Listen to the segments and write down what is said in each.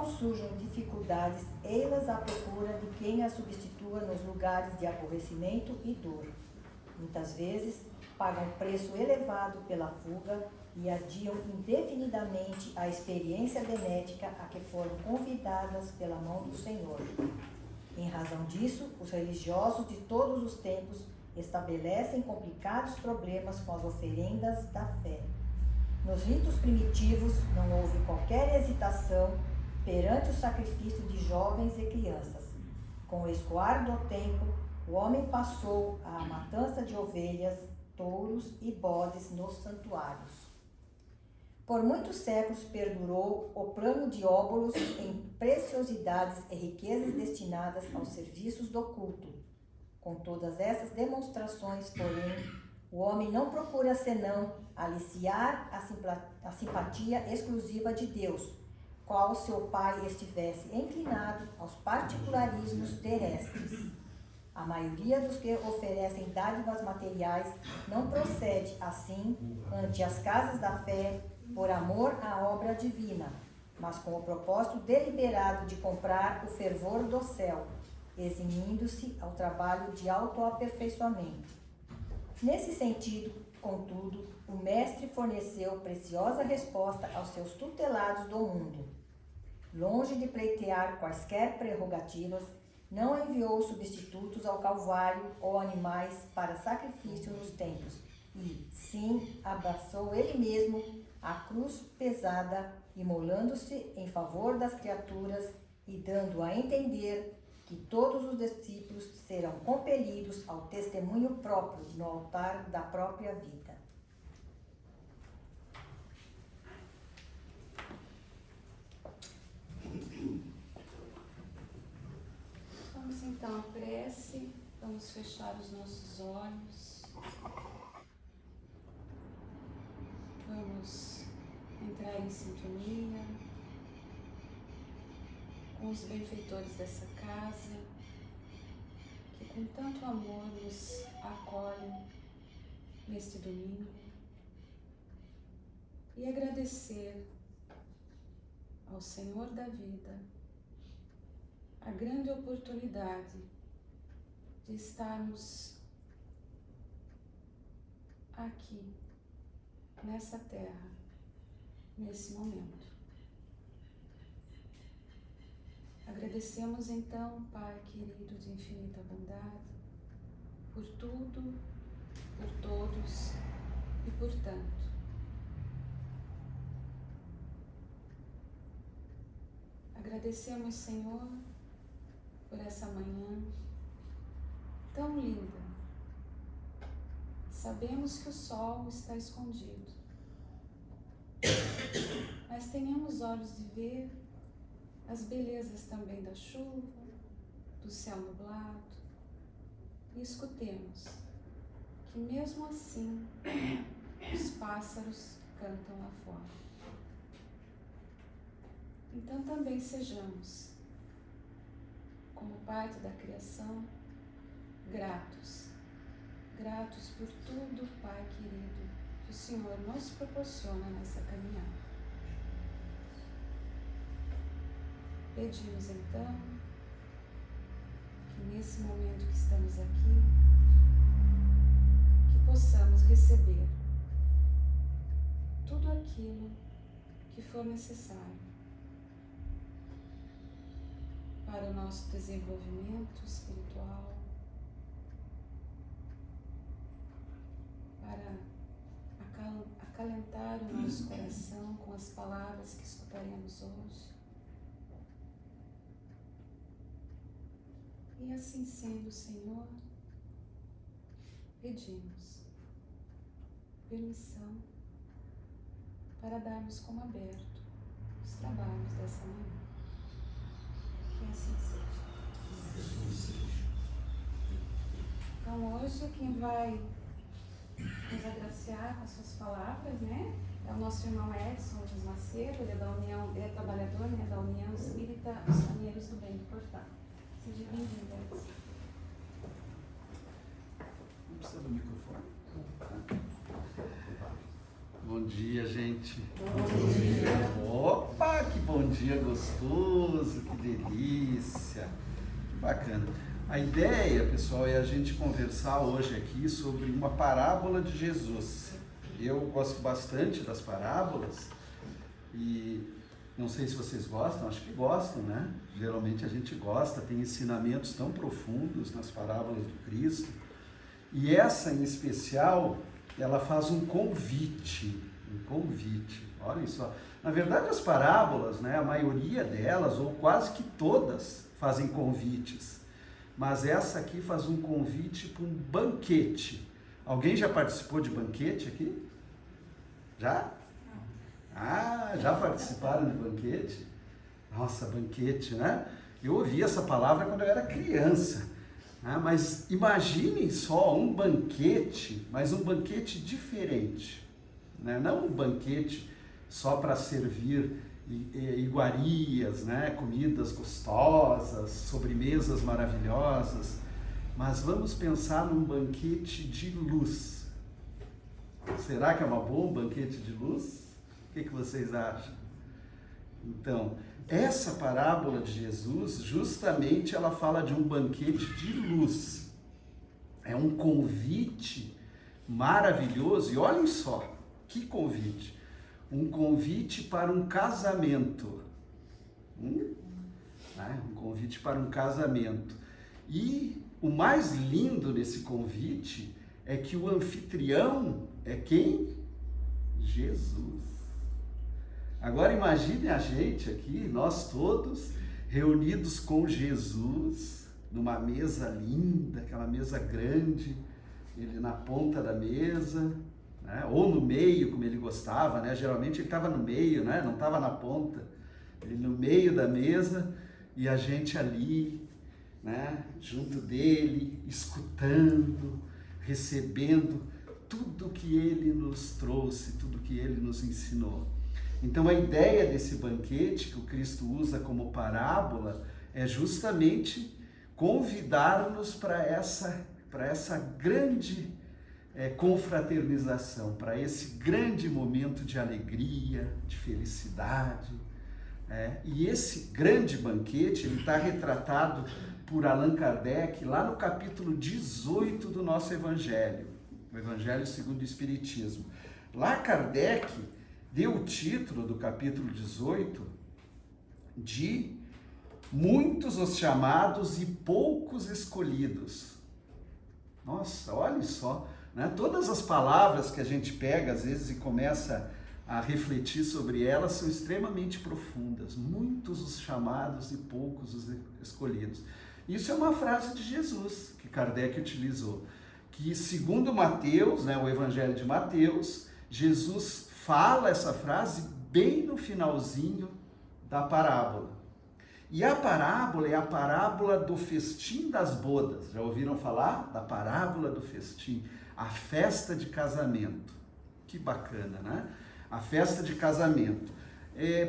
não surjam dificuldades, ei-las à procura de quem as substitua nos lugares de aborrecimento e dor. Muitas vezes, pagam preço elevado pela fuga e adiam indefinidamente a experiência benéfica a que foram convidadas pela mão do Senhor. Em razão disso, os religiosos de todos os tempos estabelecem complicados problemas com as oferendas da fé. Nos ritos primitivos, não houve qualquer hesitação perante o sacrifício de jovens e crianças. Com o escoar do tempo, o homem passou à matança de ovelhas, touros e bodes nos santuários. Por muitos séculos perdurou o plano de Óbulos em preciosidades e riquezas destinadas aos serviços do culto. Com todas essas demonstrações, porém, o homem não procura senão aliciar a simpatia exclusiva de Deus, qual seu pai estivesse inclinado aos particularismos terrestres. A maioria dos que oferecem dádivas materiais não procede, assim, ante as casas da fé, por amor à obra divina, mas com o propósito deliberado de comprar o fervor do céu, eximindo-se ao trabalho de autoaperfeiçoamento. Nesse sentido, contudo, o Mestre forneceu preciosa resposta aos seus tutelados do mundo. Longe de pleitear quaisquer prerrogativas, não enviou substitutos ao Calvário ou animais para sacrifício nos templos, e, sim, abraçou ele mesmo a cruz pesada, imolando-se em favor das criaturas e dando a entender que todos os discípulos serão compelidos ao testemunho próprio no altar da própria vida. Vamos então à prece, vamos fechar os nossos olhos, vamos entrar em sintonia com os benfeitores dessa casa, que com tanto amor nos acolhem neste domingo, e agradecer ao Senhor da vida a grande oportunidade de estarmos aqui, nessa terra, nesse momento. Agradecemos então, Pai querido de infinita bondade, por tudo, por todos e por tanto. Agradecemos, Senhor, por essa manhã tão linda. Sabemos que o sol está escondido, mas tenhamos olhos de ver as belezas também da chuva, do céu nublado, e escutemos que mesmo assim os pássaros cantam lá fora. Então também sejamos, como parte da criação, gratos por tudo, Pai querido, que o Senhor nos proporciona nessa caminhada. Pedimos então que nesse momento que estamos aqui, que possamos receber tudo aquilo que for necessário para o nosso desenvolvimento espiritual, para acalentar o nosso coração com as palavras que escutaremos hoje. E assim sendo, Senhor, pedimos permissão para darmos como aberto os trabalhos dessa manhã. Que assim seja. Então hoje quem vai nos agraciar com as suas palavras, né? É o nosso irmão Edson Luiz Macedo, ele é da União, ele é trabalhador, né, da União Espírita Os Caminheiros do Bem do Portal. Seja bem-vindo, Edson. Não precisa do microfone? Bom dia, gente. Bom dia. Opa, que bom dia gostoso, que delícia, que bacana. A ideia, pessoal, é a gente conversar hoje aqui sobre uma parábola de Jesus. Eu gosto bastante das parábolas e não sei se vocês gostam, acho que gostam, né? Geralmente a gente gosta, tem ensinamentos tão profundos nas parábolas do Cristo. E essa em especial, ela faz um convite, olhem só. Na verdade as parábolas, né, a maioria delas, ou quase que todas, fazem convites. Mas essa aqui faz um convite para um banquete. Alguém já participou de banquete aqui? Já? Ah, já participaram de banquete? Nossa, banquete, né? Eu ouvi essa palavra quando eu era criança. Né? Mas imaginem só um banquete, mas um banquete diferente. Né? Não um banquete só para servir iguarias, né? Comidas gostosas, sobremesas maravilhosas, mas vamos pensar num banquete de luz. Será que é uma boa um banquete de luz? O que vocês acham? Então, essa parábola de Jesus, justamente ela fala de um banquete de luz. É um convite maravilhoso, e olhem só, que convite! Um convite para um casamento. Um convite para um casamento. E o mais lindo nesse convite é que o anfitrião é quem? Jesus. Agora imagine a gente aqui, nós todos, reunidos com Jesus, numa mesa linda, aquela mesa grande, ele na ponta da mesa, né? Ou no meio, como ele gostava, né? Geralmente ele estava no meio, né? Não estava na ponta, ele no meio da mesa e a gente ali, né? Junto dele, escutando, recebendo tudo que ele nos trouxe, tudo que ele nos ensinou. Então a ideia desse banquete que o Cristo usa como parábola é justamente convidar-nos para essa grande confraternização, para esse grande momento de alegria, de felicidade. E esse grande banquete, ele está retratado por Allan Kardec lá no capítulo 18 do nosso Evangelho, o Evangelho segundo o Espiritismo. Lá Kardec deu o título do capítulo 18 de Muitos os chamados e poucos escolhidos. Nossa, olha só, né? Todas as palavras que a gente pega às vezes e começa a refletir sobre elas são extremamente profundas. Muitos os chamados e poucos os escolhidos. Isso é uma frase de Jesus que Kardec utilizou, que segundo Mateus, né, o Evangelho de Mateus, Jesus fala essa frase bem no finalzinho da parábola. E a parábola é a parábola do festim das bodas. Já ouviram falar da parábola do festim? A festa de casamento. Que bacana, né? A festa de casamento.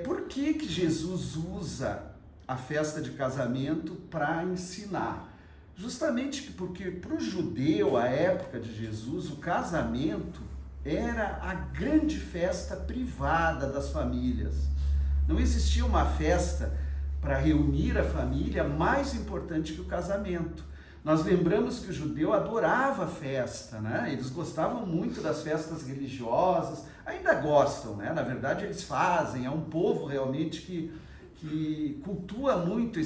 Por que Jesus usa a festa de casamento para ensinar? Justamente porque para o judeu, a época de Jesus, o casamento era a grande festa privada das famílias. Não existia uma festa para reunir a família mais importante que o casamento. Nós lembramos que o judeu adorava a festa, né? Eles gostavam muito das festas religiosas, ainda gostam, né? Na verdade eles fazem, é um povo realmente que cultua muito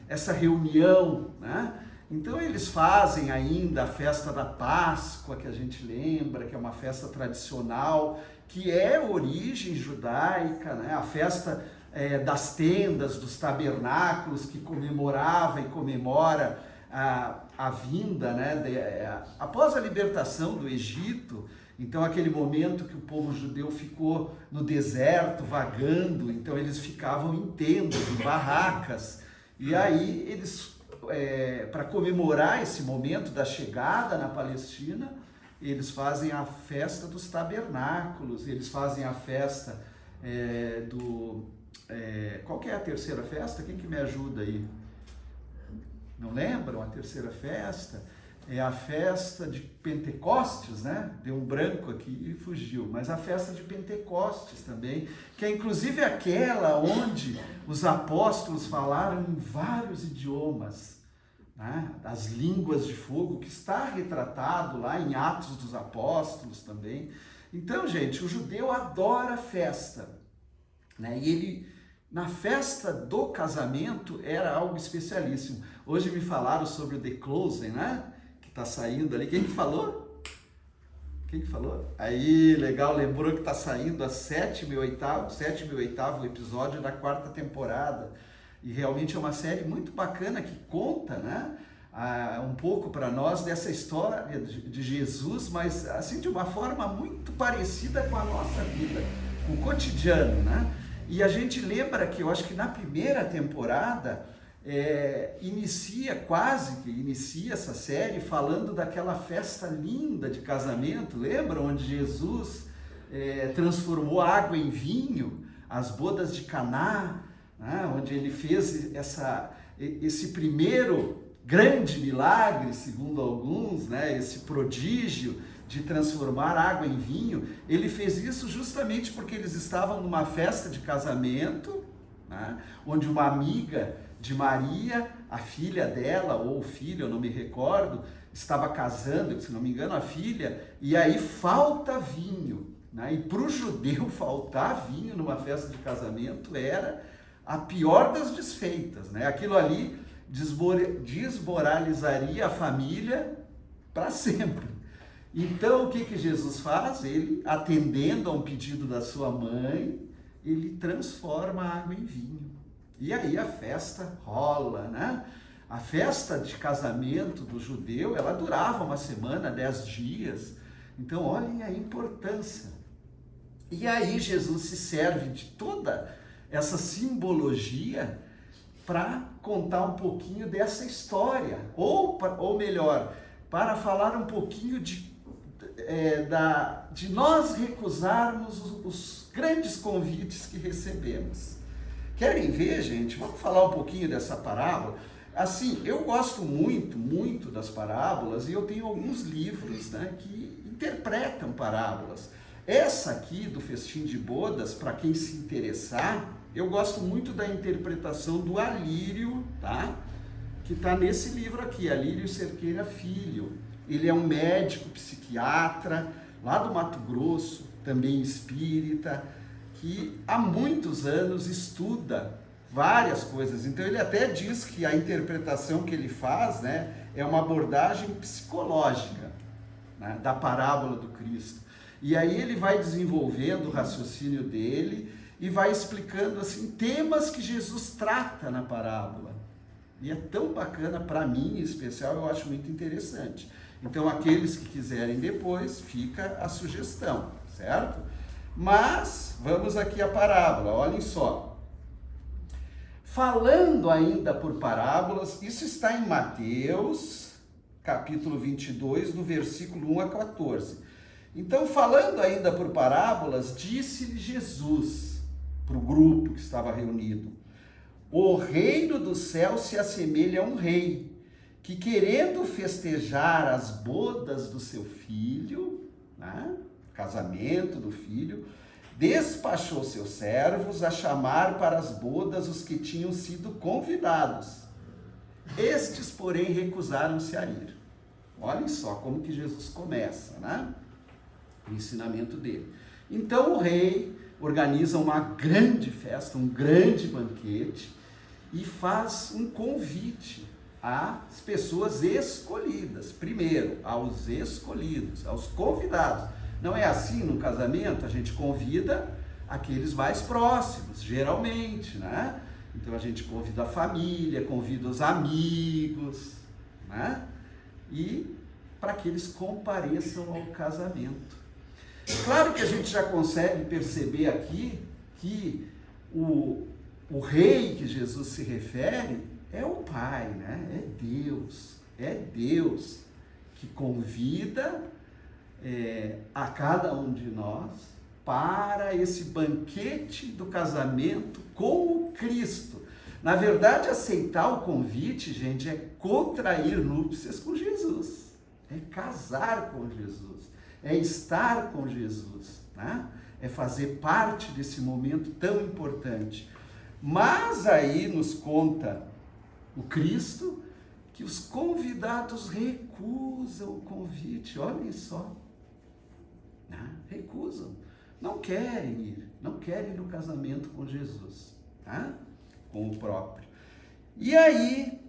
essa reunião, né? Então eles fazem ainda a festa da Páscoa, que a gente lembra, que é uma festa tradicional, que é origem judaica, né? A festa das tendas, dos tabernáculos, que comemorava e comemora a vinda, né? Após a libertação do Egito. Então aquele momento que o povo judeu ficou no deserto, vagando, então eles ficavam em tendas, em barracas, e aí eles... para comemorar esse momento da chegada na Palestina, eles fazem a festa dos tabernáculos, eles fazem a festa qual que é a terceira festa? Quem que me ajuda aí? Não lembram a terceira festa? é a festa de Pentecostes, né? Deu um branco aqui e fugiu, mas a festa de Pentecostes também, que é inclusive aquela onde os apóstolos falaram em vários idiomas, né? As línguas de fogo, que está retratado lá em Atos dos Apóstolos também. Então, gente, o judeu adora festa, né? E ele, na festa do casamento, era algo especialíssimo. Hoje me falaram sobre o The Closing, né? Tá saindo ali. Quem que falou? Quem que falou? Aí, legal, lembrou que tá saindo a sétimo e oitavo episódio da 4ª temporada. E realmente é uma série muito bacana que conta, né? Um pouco para nós dessa história de Jesus, mas assim de uma forma muito parecida com a nossa vida, com o cotidiano, né? E a gente lembra que eu acho que na primeira temporada inicia essa série falando daquela festa linda de casamento, lembra? Onde Jesus transformou água em vinho, as bodas de Caná, né? Onde ele fez esse primeiro grande milagre, segundo alguns, né? Esse prodígio de transformar água em vinho. Ele fez isso justamente porque eles estavam numa festa de casamento, né? Onde uma amiga de Maria, a filha dela, ou o filho, eu não me recordo, estava casando, se não me engano, a filha, e aí falta vinho, né? E para o judeu faltar vinho numa festa de casamento era a pior das desfeitas, né? Aquilo ali desmoralizaria a família para sempre. Então, o que Jesus faz? Ele, atendendo a um pedido da sua mãe, ele transforma a água em vinho. E aí a festa rola, né? A festa de casamento do judeu, ela durava uma semana, 10 dias. Então, olhem a importância. E aí Jesus se serve de toda essa simbologia para contar um pouquinho dessa história. Ou melhor, para falar um pouquinho de nós recusarmos os grandes convites que recebemos. Querem ver, gente? Vamos falar um pouquinho dessa parábola? Assim, eu gosto muito, muito das parábolas e eu tenho alguns livros, né, que interpretam parábolas. Essa aqui, do Festim de Bodas, para quem se interessar, eu gosto muito da interpretação do Alírio, tá? Que está nesse livro aqui, Alírio Cerqueira Filho. Ele é um médico psiquiatra, lá do Mato Grosso, também espírita, que há muitos anos estuda várias coisas. Então ele até diz que a interpretação que ele faz, né, é uma abordagem psicológica, né, da parábola do Cristo. E aí ele vai desenvolvendo o raciocínio dele e vai explicando assim temas que Jesus trata na parábola. E é tão bacana, para mim em especial, eu acho muito interessante. Então aqueles que quiserem depois, fica a sugestão, certo? Mas vamos aqui à parábola, olhem só. Falando ainda por parábolas, isso está em Mateus, capítulo 22, do versículo 1 a 14. Então, falando ainda por parábolas, disse-lhe Jesus para o grupo que estava reunido: o reino do céu se assemelha a um rei, que querendo festejar as bodas do seu filho, né, casamento do filho, despachou seus servos a chamar para as bodas os que tinham sido convidados. Estes, porém, recusaram-se a ir. Olhem só como que Jesus começa, né? O ensinamento dele. Então o rei organiza uma grande festa, um grande banquete e faz um convite às pessoas escolhidas. Primeiro, aos escolhidos, aos convidados. Não é assim no casamento? A gente convida aqueles mais próximos, geralmente, né? Então a gente convida a família, convida os amigos, né? E para que eles compareçam ao casamento. Claro que a gente já consegue perceber aqui que o rei que Jesus se refere é o Pai, né? É Deus que convida a cada um de nós para esse banquete do casamento com o Cristo. Na verdade, aceitar o convite, gente, é contrair núpcias com Jesus. é casar com Jesus, é estar com Jesus, né? É fazer parte desse momento tão importante. Mas aí nos conta o Cristo que os convidados recusam o convite, olhem só, né? Recusam, não querem ir no casamento com Jesus, tá? Com o próprio. E aí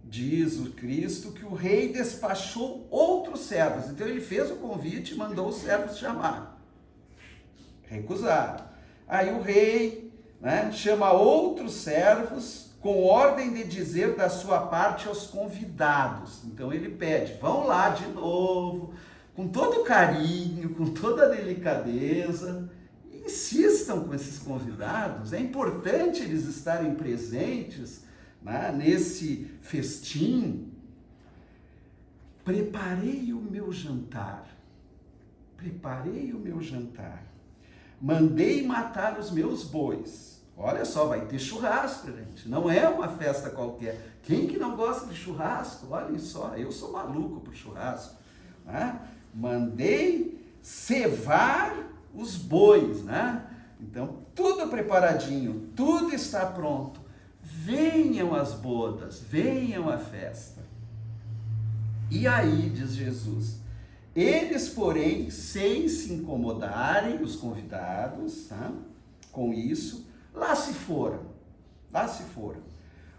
diz o Cristo que o rei despachou outros servos, então ele fez o convite e mandou os servos chamar, recusaram. Aí o rei, né, chama outros servos com ordem de dizer da sua parte aos convidados. Então ele pede, vão lá de novo, com todo carinho, com toda delicadeza, insistam com esses convidados, é importante eles estarem presentes, né, nesse festim. Preparei o meu jantar, mandei matar os meus bois. Olha só, vai ter churrasco, gente. Não é uma festa qualquer. Quem que não gosta de churrasco? Olhem só, eu sou maluco por churrasco, né? Mandei cevar os bois, né? Então, tudo preparadinho, tudo está pronto. Venham as bodas, venham a festa. E aí, diz Jesus, eles, porém, sem se incomodarem, os convidados, tá? Com isso, lá se foram.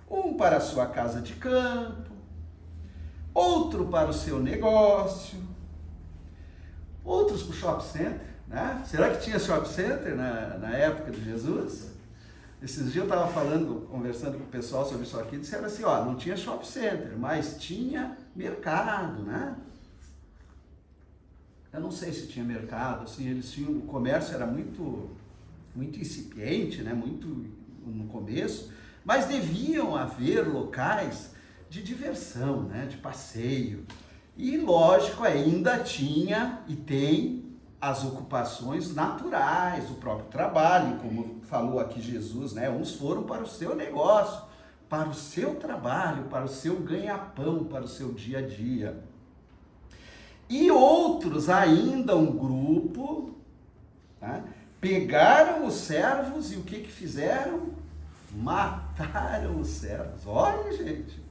Um para a sua casa de campo, outro para o seu negócio, outros para o shopping center, né? Será que tinha shopping center na época de Jesus? Esses dias eu estava conversando com o pessoal sobre isso aqui, disseram assim, ó, não tinha shopping center, mas tinha mercado, né? Eu não sei se tinha mercado, assim, o comércio era muito incipiente, né? Muito no começo, mas deviam haver locais de diversão, né? De passeio. E lógico, ainda tinha e tem as ocupações naturais, o próprio trabalho, como falou aqui Jesus, né? Uns foram para o seu negócio, para o seu trabalho, para o seu ganha-pão, para o seu dia a dia. E outros, ainda um grupo, tá? Pegaram os servos e o que fizeram? Mataram os servos. Olha, gente,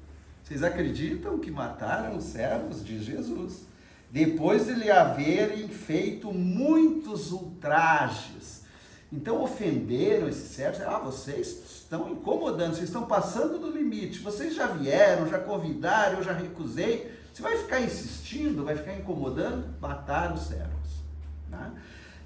vocês acreditam que mataram os servos de Jesus? Depois de lhe haverem feito muitos ultrajes. Então ofenderam esses servos. Vocês estão incomodando, vocês estão passando do limite. Vocês já vieram, já convidaram, eu já recusei. Você vai ficar insistindo, vai ficar incomodando? Mataram os servos, né?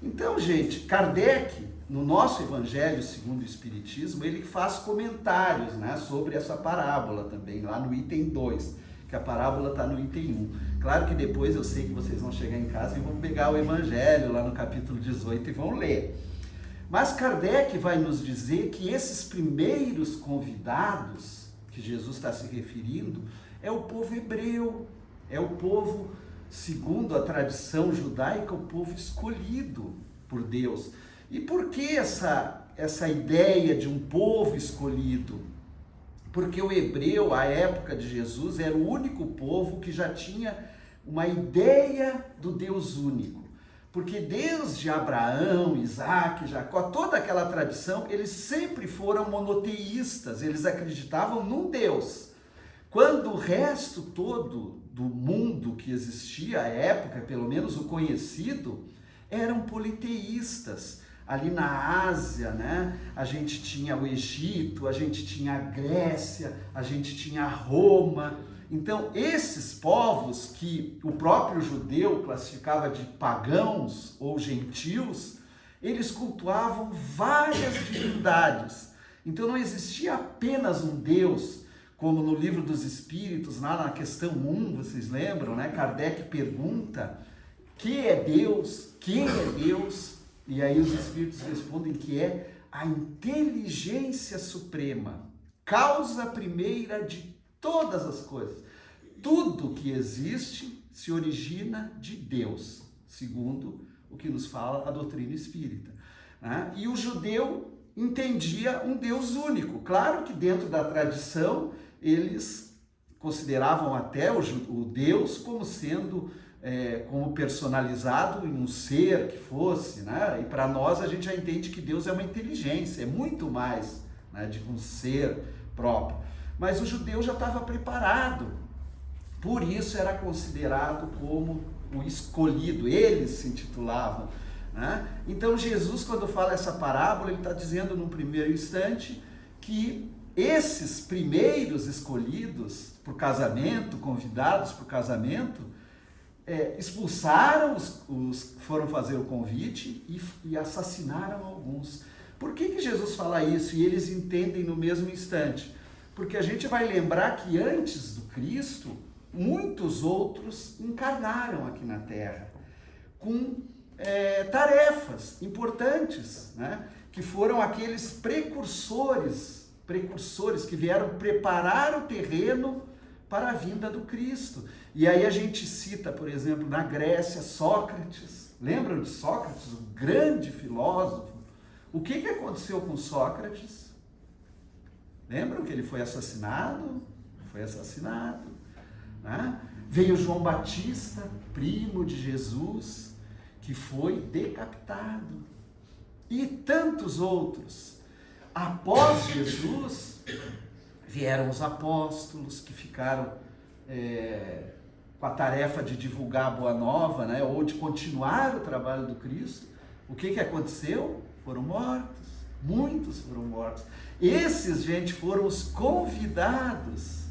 Então, gente, Kardec, no nosso Evangelho segundo o Espiritismo, ele faz comentários, né, sobre essa parábola também, lá no item 2, que a parábola está no item 1. Claro que depois eu sei que vocês vão chegar em casa e vão pegar o Evangelho lá no capítulo 18 e vão ler. Mas Kardec vai nos dizer que esses primeiros convidados que Jesus está se referindo é o povo hebreu, é o povo, segundo a tradição judaica, o povo escolhido por Deus. E por que essa ideia de um povo escolhido? Porque o hebreu, à época de Jesus, era o único povo que já tinha uma ideia do Deus único. Porque desde Abraão, Isaac, Jacó, toda aquela tradição, eles sempre foram monoteístas, eles acreditavam num Deus. Quando o resto todo do mundo que existia à época, pelo menos o conhecido, eram politeístas. Ali na Ásia, né, a gente tinha o Egito, a gente tinha a Grécia, a gente tinha Roma. Então, esses povos que o próprio judeu classificava de pagãos ou gentios, eles cultuavam várias divindades. Então, não existia apenas um Deus, como no Livro dos Espíritos, lá na questão 1, vocês lembram, né? Kardec pergunta, que é Deus? Quem é Deus? E aí os Espíritos respondem que é a inteligência suprema, causa primeira de todas as coisas. Tudo que existe se origina de Deus, segundo o que nos fala a doutrina espírita, né? E o judeu entendia um Deus único. Claro que dentro da tradição eles consideravam até o Deus como sendo como personalizado em um ser que fosse, né? E para nós a gente já entende que Deus é uma inteligência, é muito mais, né, de um ser próprio. Mas o judeu já estava preparado, por isso era considerado como o escolhido, eles se intitulavam, né? Então Jesus, quando fala essa parábola, ele está dizendo num primeiro instante que esses primeiros escolhidos por casamento, convidados para o casamento, expulsaram os foram fazer o convite e assassinaram alguns. Por que Jesus fala isso e eles entendem no mesmo instante? Porque a gente vai lembrar que antes do Cristo, muitos outros encarnaram aqui na Terra com tarefas importantes, né? Que foram aqueles precursores que vieram preparar o terreno para a vinda do Cristo. E aí a gente cita, por exemplo, na Grécia, Sócrates. Lembram de Sócrates, o grande filósofo? O que aconteceu com Sócrates? Lembram que ele foi assassinado? Foi assassinado, né? Veio João Batista, primo de Jesus, que foi decapitado. E tantos outros. Após Jesus, vieram os apóstolos que ficaram com a tarefa de divulgar a Boa Nova, né, ou de continuar o trabalho do Cristo. O que aconteceu? Foram mortos. Muitos foram mortos. Esses, gente, foram os convidados.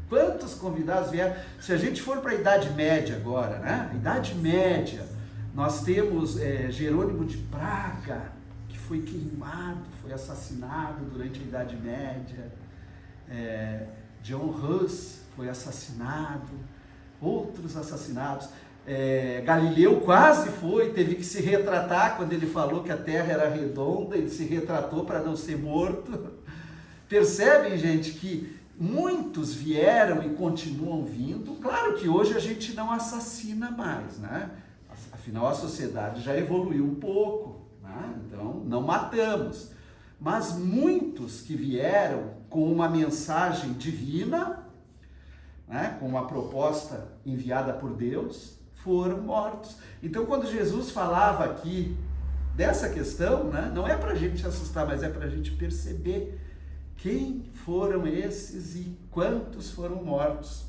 Quantos convidados vieram? Se a gente for para a Idade Média agora, né? Idade Média, nós temos Jerônimo de Praga, que foi queimado, foi assassinado durante a Idade Média. John Hus foi assassinado, outros assassinados. Galileu quase teve que se retratar quando ele falou que a Terra era redonda, ele se retratou para não ser morto. Percebem, gente, que muitos vieram e continuam vindo. Claro que hoje a gente não assassina mais, né? Afinal, a sociedade já evoluiu um pouco, né? Então não matamos. Mas muitos que vieram com uma mensagem divina, né, com uma proposta enviada por Deus, foram mortos. Então, quando Jesus falava aqui dessa questão, né, não é para a gente se assustar, mas é para a gente perceber quem foram esses e quantos foram mortos.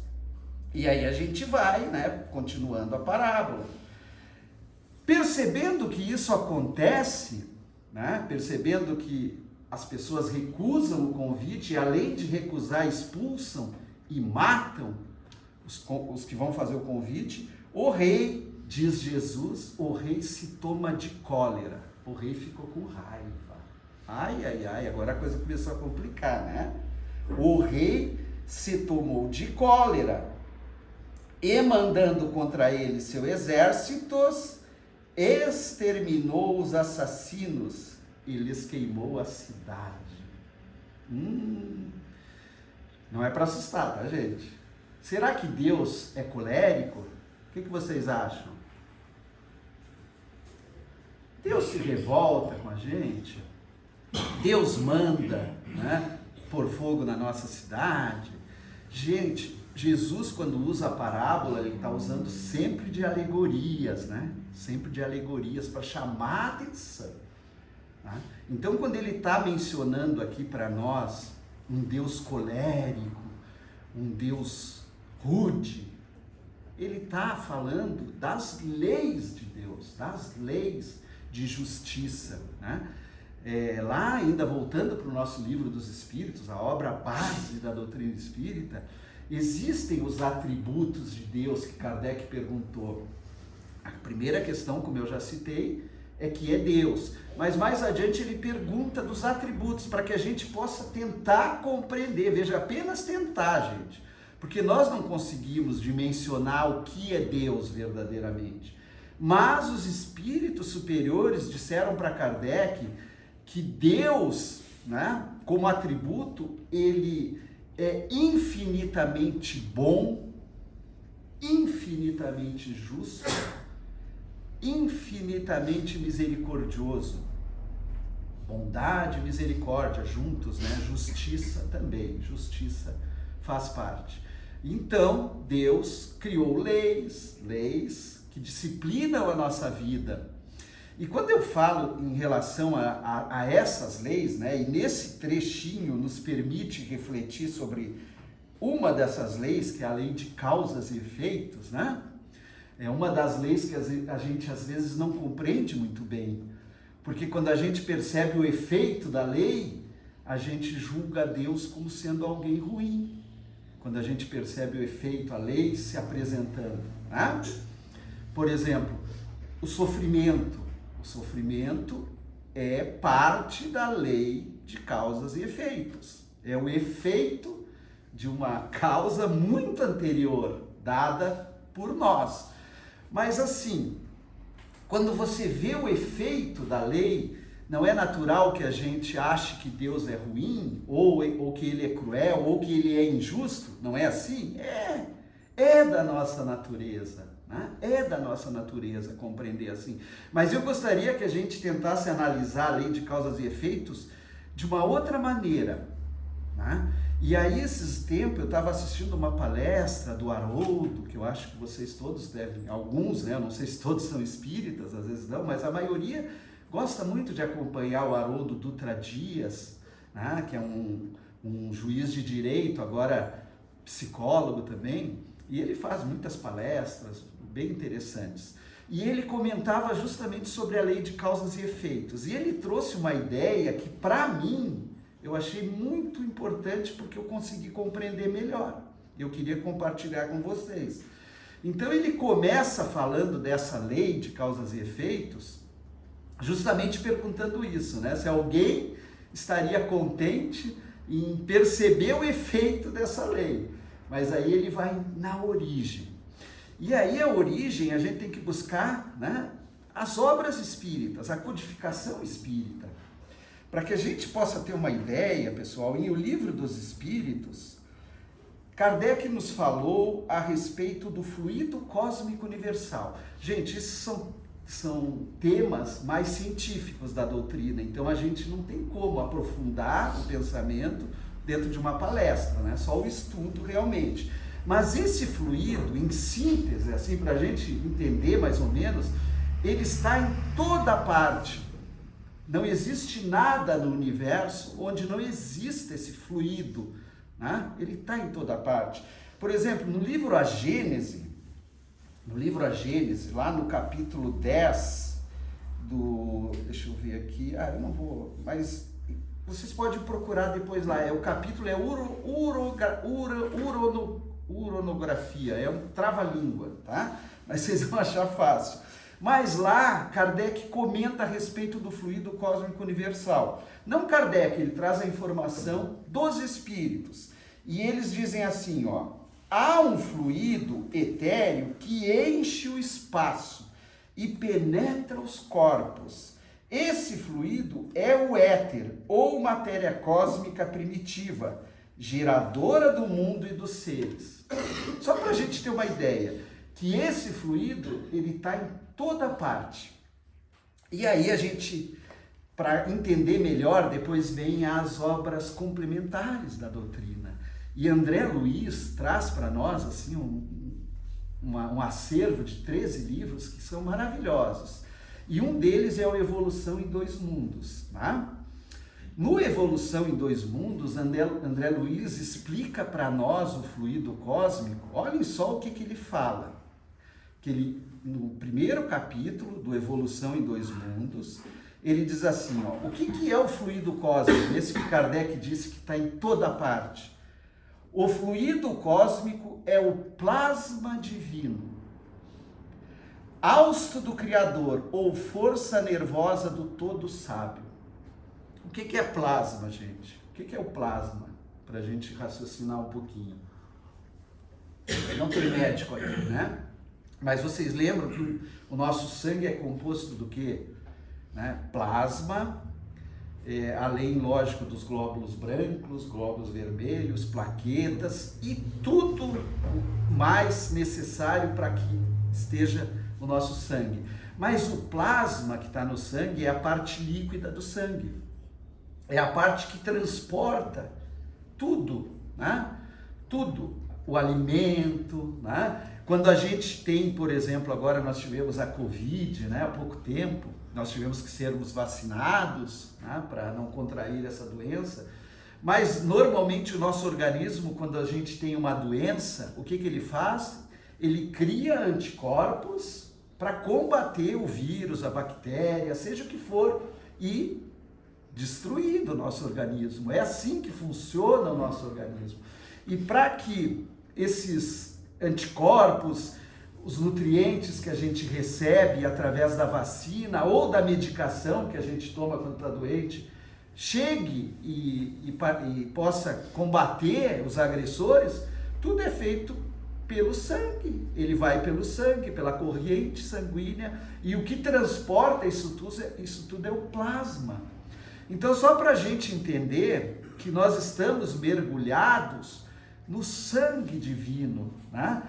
E aí a gente vai, né, continuando a parábola. Percebendo que isso acontece, né, percebendo que as pessoas recusam o convite e, além de recusar, expulsam e matam os que vão fazer o convite, o rei, diz Jesus, o rei se toma de cólera. O rei ficou com raiva. Ai, agora a coisa começou a complicar, né? O rei se tomou de cólera e, mandando contra ele seus exércitos, exterminou os assassinos e lhes queimou a cidade. Não é para assustar, tá, gente? Será que Deus é colérico? O que vocês acham? Deus se revolta com a gente? Deus manda, né, pôr fogo na nossa cidade? Gente, Jesus, quando usa a parábola, ele está usando sempre de alegorias, né? Sempre de alegorias para chamar a atenção. Então, quando ele está mencionando aqui para nós um Deus colérico, um Deus rude, ele está falando das leis de Deus, das leis de justiça, né? Lá, ainda voltando para o nosso livro dos Espíritos, a obra base da doutrina espírita, existem os atributos de Deus que Kardec perguntou. A primeira questão, como eu já citei, é que é Deus. Mas mais adiante ele pergunta dos atributos para que a gente possa tentar compreender. Veja, apenas tentar, gente. Porque nós não conseguimos dimensionar o que é Deus verdadeiramente. Mas os espíritos superiores disseram para Kardec que Deus, né, como atributo, ele é infinitamente bom, infinitamente justo, infinitamente misericordioso. Bondade e misericórdia juntos, né? Justiça também, justiça faz parte. Então, Deus criou leis que disciplinam a nossa vida. E quando eu falo em relação a essas leis, né, e nesse trechinho nos permite refletir sobre uma dessas leis, que é a lei de causas e efeitos, né? É uma das leis que a gente às vezes não compreende muito bem, porque quando a gente percebe o efeito da lei, a gente julga Deus como sendo alguém ruim. Quando a gente percebe o efeito, a lei se apresentando, né? Por exemplo, o sofrimento. O sofrimento é parte da lei de causas e efeitos. É o efeito de uma causa muito anterior, dada por nós. Mas assim, quando você vê o efeito da lei, não é natural que a gente ache que Deus é ruim, ou que Ele é cruel, ou que Ele é injusto? Não é assim? É da nossa natureza, né? É da nossa natureza compreender assim. Mas eu gostaria que a gente tentasse analisar a lei de causas e efeitos de uma outra maneira, né? E aí, esses tempos, eu estava assistindo uma palestra do Haroldo, que eu acho que vocês todos devem, alguns, né? Eu não sei se todos são espíritas, às vezes não, mas a maioria gosta muito de acompanhar o Haroldo Dutra Dias, né? Que é um juiz de direito, agora psicólogo também, e ele faz muitas palestras bem interessantes. E ele comentava justamente sobre a lei de causas e efeitos, e ele trouxe uma ideia que, para mim, eu achei muito importante porque eu consegui compreender melhor. Eu queria compartilhar com vocês. Então ele começa falando dessa lei de causas e efeitos, justamente perguntando isso, né? Se alguém estaria contente em perceber o efeito dessa lei. Mas aí ele vai na origem. E aí a origem a gente tem que buscar, né, as obras espíritas, a codificação espírita. Para que a gente possa ter uma ideia, pessoal, em O Livro dos Espíritos, Kardec nos falou a respeito do fluido cósmico universal. Gente, esses são temas mais científicos da doutrina, então a gente não tem como aprofundar o pensamento dentro de uma palestra, né? Só o estudo realmente. Mas esse fluido, em síntese, assim, para a gente entender mais ou menos, ele está em toda parte. Não existe nada no universo onde não exista esse fluido, né? Ele está em toda parte. Por exemplo, no livro A Gênese, lá no capítulo 10 deixa eu ver aqui, eu não vou, mas vocês podem procurar depois lá, o capítulo é uronografia, é um trava-língua, tá? Mas vocês vão achar fácil. Mas lá, Kardec comenta a respeito do fluido cósmico universal. Não Kardec, ele traz a informação dos espíritos. E eles dizem assim, ó, há um fluido etéreo que enche o espaço e penetra os corpos. Esse fluido é o éter, ou matéria cósmica primitiva, geradora do mundo e dos seres. Só para a gente ter uma ideia, que esse fluido, ele está em toda parte. E aí a gente, para entender melhor, depois vem as obras complementares da doutrina. E André Luiz traz para nós assim um acervo de 13 livros que são maravilhosos. E um deles é o Evolução em Dois Mundos. Tá? No Evolução em Dois Mundos, André Luiz explica para nós o fluido cósmico. Olhem só o que ele fala. Que ele, no primeiro capítulo do Evolução em Dois Mundos, ele diz assim, ó, o que é o fluido cósmico? Esse que Kardec disse que está em toda parte. O fluido cósmico é o plasma divino, hausto do Criador ou força nervosa do todo sábio. O que é plasma, gente? O que é o plasma? Para a gente raciocinar um pouquinho. Não tem médico aqui, né? Mas vocês lembram que o nosso sangue é composto do quê? Né? Plasma, além, lógico, dos glóbulos brancos, glóbulos vermelhos, plaquetas e tudo mais necessário para que esteja no nosso sangue. Mas o plasma que está no sangue é a parte líquida do sangue. É a parte que transporta tudo, né? Tudo. o alimento, né? Quando a gente tem, por exemplo, agora nós tivemos a Covid, né? Há pouco tempo, nós tivemos que sermos vacinados, né? Para não contrair essa doença. Mas normalmente o nosso organismo, quando a gente tem uma doença, o que ele faz? Ele cria anticorpos para combater o vírus, a bactéria, seja o que for, e destruir do nosso organismo. É assim que funciona o nosso organismo. E para que esses anticorpos, os nutrientes que a gente recebe através da vacina ou da medicação que a gente toma quando está doente, chegue e possa combater os agressores, tudo é feito pelo sangue. Ele vai pelo sangue, pela corrente sanguínea, e o que transporta isso tudo é o plasma. Então, só para a gente entender que nós estamos mergulhados no sangue divino, né?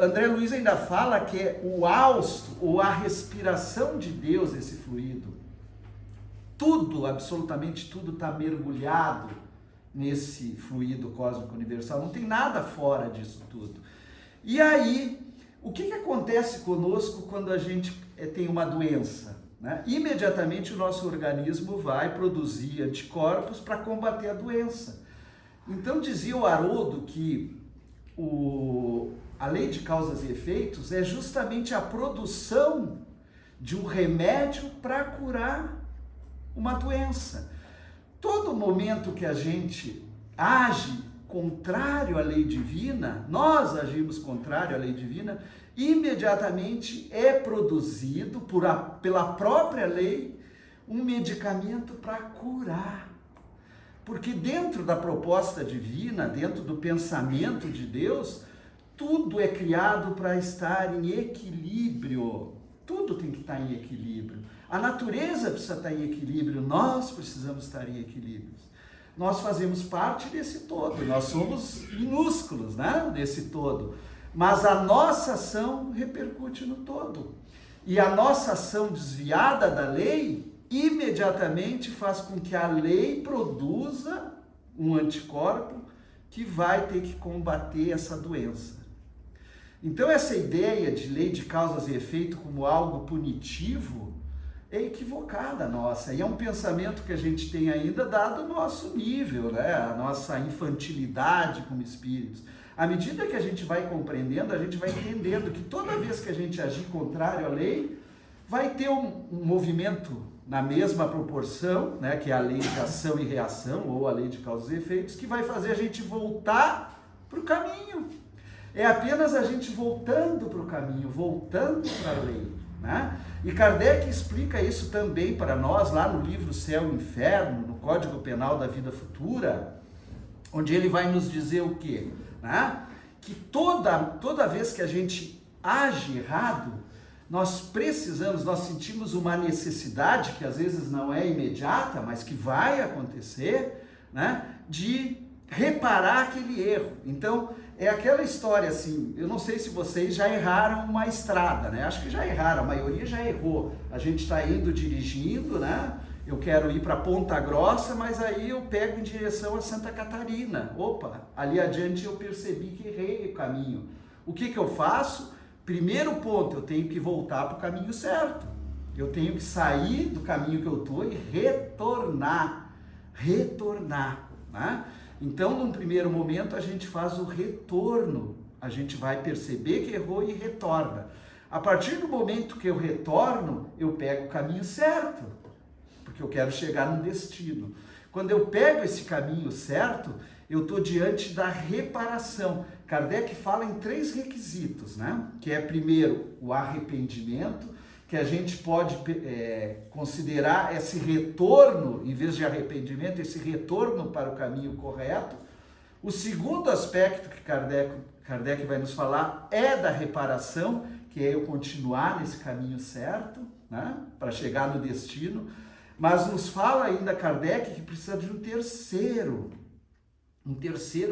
André Luiz ainda fala que é o hausto ou a respiração de Deus, esse fluido. Tudo, absolutamente tudo, está mergulhado nesse fluido cósmico universal. Não tem nada fora disso tudo. E aí, o que acontece conosco quando a gente tem uma doença? Né? Imediatamente o nosso organismo vai produzir anticorpos para combater a doença. Então dizia o Haroldo que a lei de causas e efeitos é justamente a produção de um remédio para curar uma doença. Todo momento que a gente age contrário à lei divina, nós agimos contrário à lei divina, imediatamente é produzido pela própria lei um medicamento para curar. Porque dentro da proposta divina, dentro do pensamento de Deus, tudo é criado para estar em equilíbrio. Tudo tem que estar em equilíbrio. A natureza precisa estar em equilíbrio, nós precisamos estar em equilíbrio. Nós fazemos parte desse todo, nós somos minúsculos, né, nesse todo. Mas a nossa ação repercute no todo. E a nossa ação desviada da lei imediatamente faz com que a lei produza um anticorpo que vai ter que combater essa doença. Então essa ideia de lei de causas e efeito como algo punitivo é equivocada nossa, e é um pensamento que a gente tem ainda dado o nosso nível, né? A nossa infantilidade como espíritos. À medida que a gente vai compreendendo, a gente vai entendendo que toda vez que a gente agir contrário à lei, vai ter um movimento na mesma proporção, né, que é a lei de ação e reação, ou a lei de causas e efeitos, que vai fazer a gente voltar para o caminho. É apenas a gente voltando para o caminho, voltando para a lei, né? E Kardec explica isso também para nós, lá no livro Céu e Inferno, no Código Penal da Vida Futura, onde ele vai nos dizer o quê? Né? Que toda vez que a gente age errado, nós sentimos uma necessidade, que às vezes não é imediata, mas que vai acontecer, né? De reparar aquele erro. Então, é aquela história assim, eu não sei se vocês já erraram uma estrada, né? Acho que já erraram, a maioria já errou. A gente está indo dirigindo, né? Eu quero ir para Ponta Grossa, mas aí eu pego em direção a Santa Catarina. Opa, ali adiante eu percebi que errei o caminho. O que eu faço? Primeiro ponto, eu tenho que voltar para o caminho certo. Eu tenho que sair do caminho que eu estou e retornar, né? Então, num primeiro momento, a gente faz o retorno. A gente vai perceber que errou e retorna. A partir do momento que eu retorno, eu pego o caminho certo, porque eu quero chegar no destino. Quando eu pego esse caminho certo, eu estou diante da reparação. Kardec fala em 3 requisitos, né? Que é, primeiro, o arrependimento, que a gente pode considerar esse retorno, em vez de arrependimento, esse retorno para o caminho correto. O segundo aspecto que Kardec vai nos falar é da reparação, que é eu continuar nesse caminho certo, né, para chegar no destino. Mas nos fala ainda Kardec que precisa de um terceiro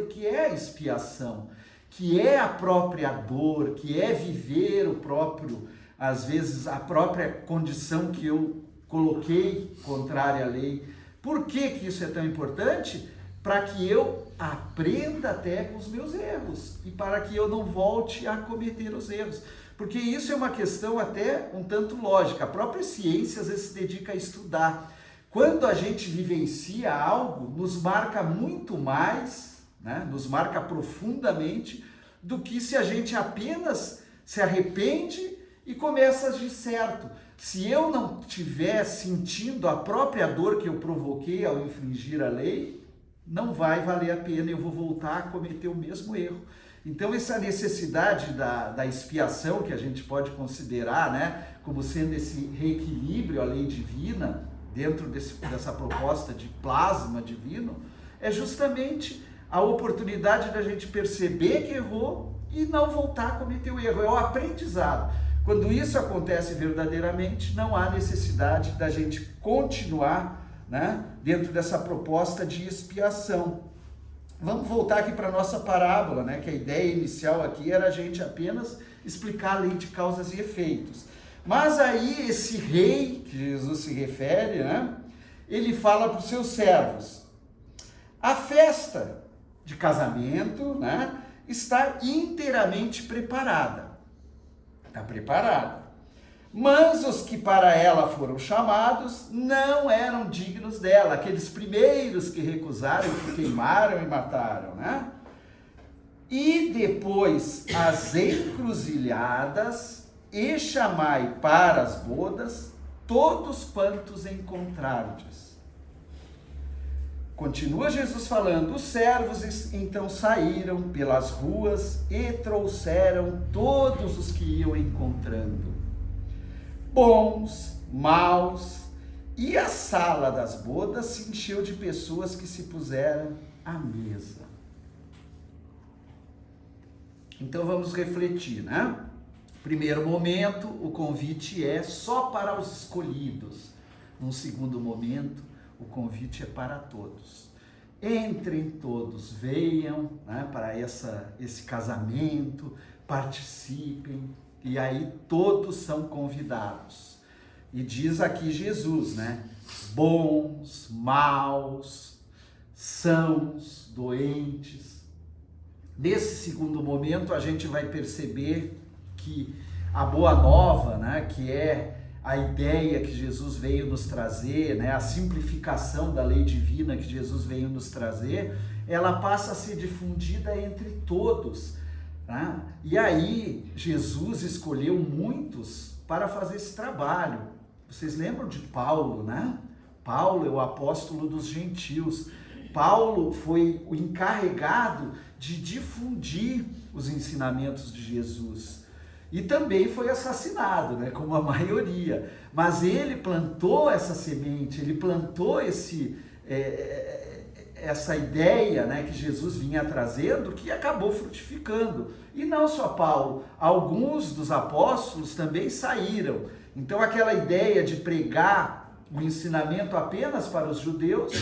que é a expiação, que é a própria dor, que é viver o próprio, às vezes, a própria condição que eu coloquei contrária à lei. Por que isso é tão importante? para que eu aprenda até com os meus erros e para que eu não volte a cometer os erros. Porque isso é uma questão até um tanto lógica. A própria ciência às vezes se dedica a estudar. Quando a gente vivencia algo, nos marca muito mais, né? Nos marca profundamente, do que se a gente apenas se arrepende e começa a agir certo. Se eu não estiver sentindo a própria dor que eu provoquei ao infringir a lei, não vai valer a pena, eu vou voltar a cometer o mesmo erro. Então essa necessidade da expiação, que a gente pode considerar, né, como sendo esse reequilíbrio à lei divina, dentro dessa proposta de plasma divino, é justamente a oportunidade da gente perceber que errou e não voltar a cometer o erro. É o aprendizado. Quando isso acontece verdadeiramente, não há necessidade da gente continuar, né, dentro dessa proposta de expiação. Vamos voltar aqui para a nossa parábola, né, que a ideia inicial aqui era a gente apenas explicar a lei de causas e efeitos. Mas aí esse rei, que Jesus se refere, né, ele fala para os seus servos: a festa de casamento, né, está inteiramente preparada. Está preparada. Mas os que para ela foram chamados não eram dignos dela, aqueles primeiros que recusaram, que queimaram e mataram, né? E depois as encruzilhadas, e chamai para as bodas todos quantos encontrardes. Continua Jesus falando: os servos então saíram pelas ruas e trouxeram todos os que iam encontrando, bons, maus, e a sala das bodas se encheu de pessoas que se puseram à mesa. Então vamos refletir, né? Primeiro momento, o convite é só para os escolhidos. Num segundo momento, o convite é para todos. Entrem todos, venham, né, para esse casamento, participem, e aí todos são convidados. E diz aqui Jesus, né? Bons, maus, sãos, doentes. Nesse segundo momento a gente vai perceber que a boa nova, né, que é a ideia que Jesus veio nos trazer, né, a simplificação da lei divina que Jesus veio nos trazer, ela passa a ser difundida entre todos. Né? E aí Jesus escolheu muitos para fazer esse trabalho. Vocês lembram de Paulo, né? Paulo é o apóstolo dos gentios. Paulo foi o encarregado de difundir os ensinamentos de Jesus. E também foi assassinado, né, como a maioria. Mas ele plantou essa semente, ele plantou essa ideia, né, que Jesus vinha trazendo, que acabou frutificando. E não só Paulo, alguns dos apóstolos também saíram. Então aquela ideia de pregar o ensinamento apenas para os judeus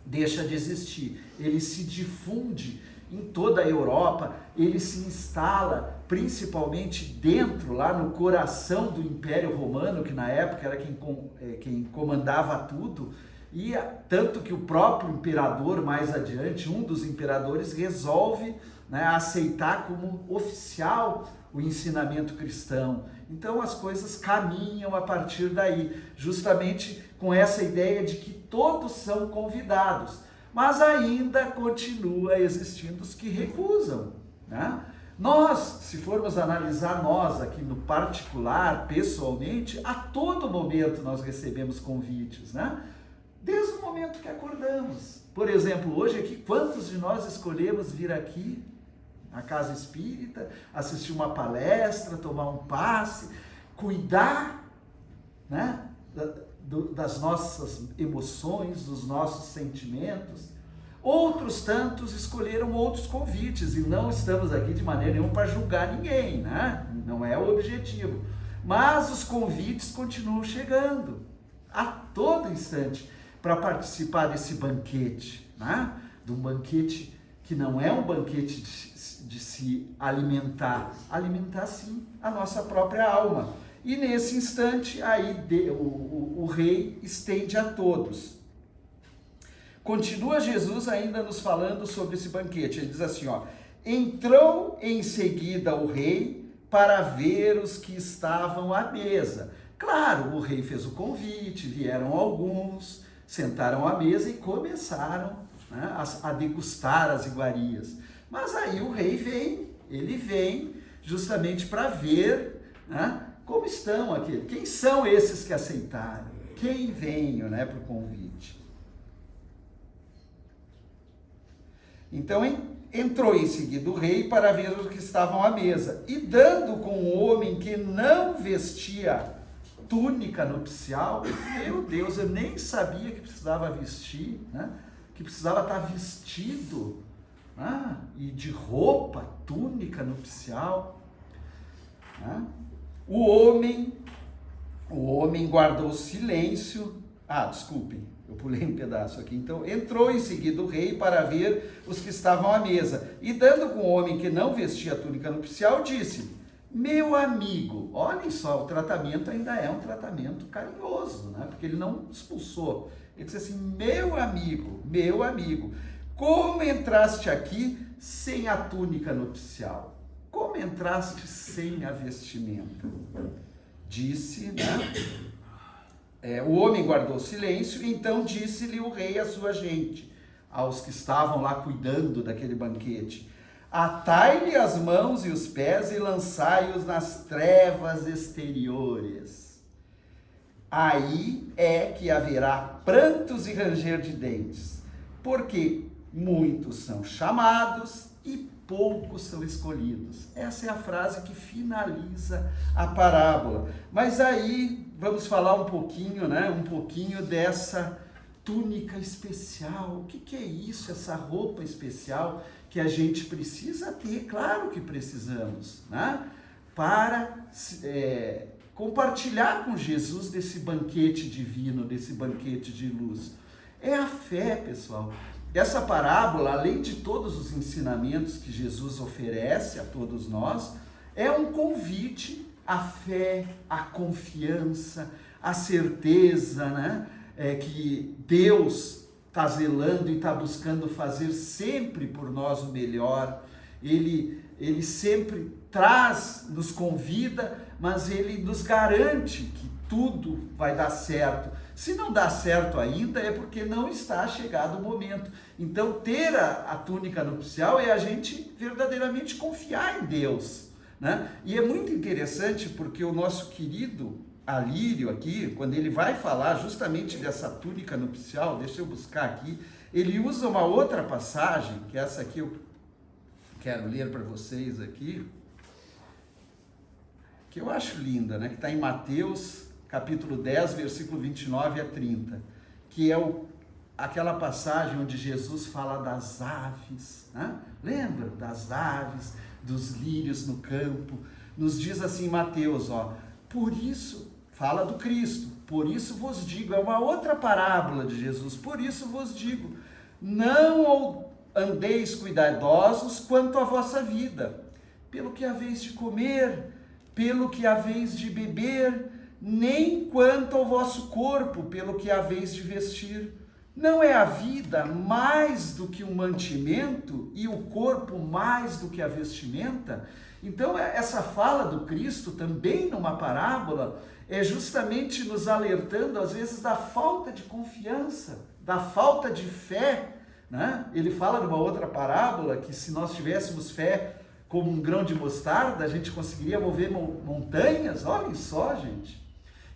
deixa de existir. Ele se difunde em toda a Europa, ele se instala principalmente dentro, lá no coração do Império Romano, que na época era quem comandava tudo, e tanto que o próprio imperador, mais adiante, um dos imperadores, resolve, né, aceitar como oficial o ensinamento cristão. Então as coisas caminham a partir daí, justamente com essa ideia de que todos são convidados, mas ainda continua existindo os que recusam, né? Nós, se formos analisar nós aqui no particular, pessoalmente, a todo momento nós recebemos convites, né? Desde o momento que acordamos. Por exemplo, hoje aqui, quantos de nós escolhemos vir aqui na Casa Espírita, assistir uma palestra, tomar um passe, cuidar, né, das nossas emoções, dos nossos sentimentos? Outros tantos escolheram outros convites, e não estamos aqui de maneira nenhuma para julgar ninguém, né? Não é o objetivo. Mas os convites continuam chegando a todo instante para participar desse banquete, né? De um banquete que não é um banquete de se alimentar sim a nossa própria alma. E nesse instante, aí o rei estende a todos. Continua Jesus ainda nos falando sobre esse banquete. Ele diz assim, ó: entrou em seguida o rei para ver os que estavam à mesa. Claro, o rei fez o convite, vieram alguns, sentaram à mesa e começaram, né, a degustar as iguarias. Mas aí o rei ele vem justamente para ver, né, como estão aqueles, quem são esses que aceitaram, quem veio, né, para o convite. Então entrou em seguida o rei para ver os que estavam à mesa, e dando com um homem que não vestia túnica nupcial, meu Deus, eu nem sabia que precisava vestir, né? Que precisava estar vestido, e de roupa, túnica nupcial. Né? O homem guardou silêncio. Desculpem, eu pulei um pedaço aqui. Então, entrou em seguida o rei para ver os que estavam à mesa, e dando com o homem que não vestia a túnica nupcial, disse: meu amigo. Olhem só, o tratamento ainda é um tratamento carinhoso, né? Porque ele não expulsou. Ele disse assim: meu amigo, como entraste aqui sem a túnica nupcial? Como entraste sem a vestimenta? Disse, né? O homem guardou silêncio, então disse-lhe o rei à sua gente, aos que estavam lá cuidando daquele banquete: atai-lhe as mãos e os pés e lançai-os nas trevas exteriores. Aí é que haverá prantos e ranger de dentes, porque muitos são chamados e poucos são escolhidos. Essa é a frase que finaliza a parábola. Mas aí vamos falar um pouquinho, né? Um pouquinho dessa túnica especial. O que é isso, essa roupa especial que a gente precisa ter? Claro que precisamos, né? Para compartilhar com Jesus desse banquete divino, desse banquete de luz. É a fé, pessoal. Essa parábola, além de todos os ensinamentos que Jesus oferece a todos nós, é um convite à fé, à confiança, à certeza, né? Que Deus está zelando e está buscando fazer sempre por nós o melhor. Ele sempre nos convida, mas ele nos garante que tudo vai dar certo. Se não dá certo ainda, é porque não está chegado o momento. Então, ter a túnica nupcial é a gente verdadeiramente confiar em Deus, né? E é muito interessante porque o nosso querido Alírio aqui, quando ele vai falar justamente dessa túnica nupcial, deixa eu buscar aqui, ele usa uma outra passagem, que essa aqui eu quero ler para vocês aqui, que eu acho linda, né? Que está em Mateus, capítulo 10, versículo 29 a 30, que é aquela passagem onde Jesus fala das aves, né? Lembra? Das aves, dos lírios no campo. Nos diz assim Mateus, por isso, fala do Cristo, por isso vos digo, é uma outra parábola de Jesus, por isso vos digo, não andeis cuidadosos quanto à vossa vida, pelo que haveis de comer, pelo que haveis de beber, nem quanto ao vosso corpo, pelo que haveis de vestir. Não é a vida mais do que um mantimento e o corpo mais do que a vestimenta? Então, essa fala do Cristo, também numa parábola, é justamente nos alertando, às vezes, da falta de confiança, da falta de fé, né? Ele fala numa outra parábola que se nós tivéssemos fé como um grão de mostarda, a gente conseguiria mover montanhas. Olhem só, gente.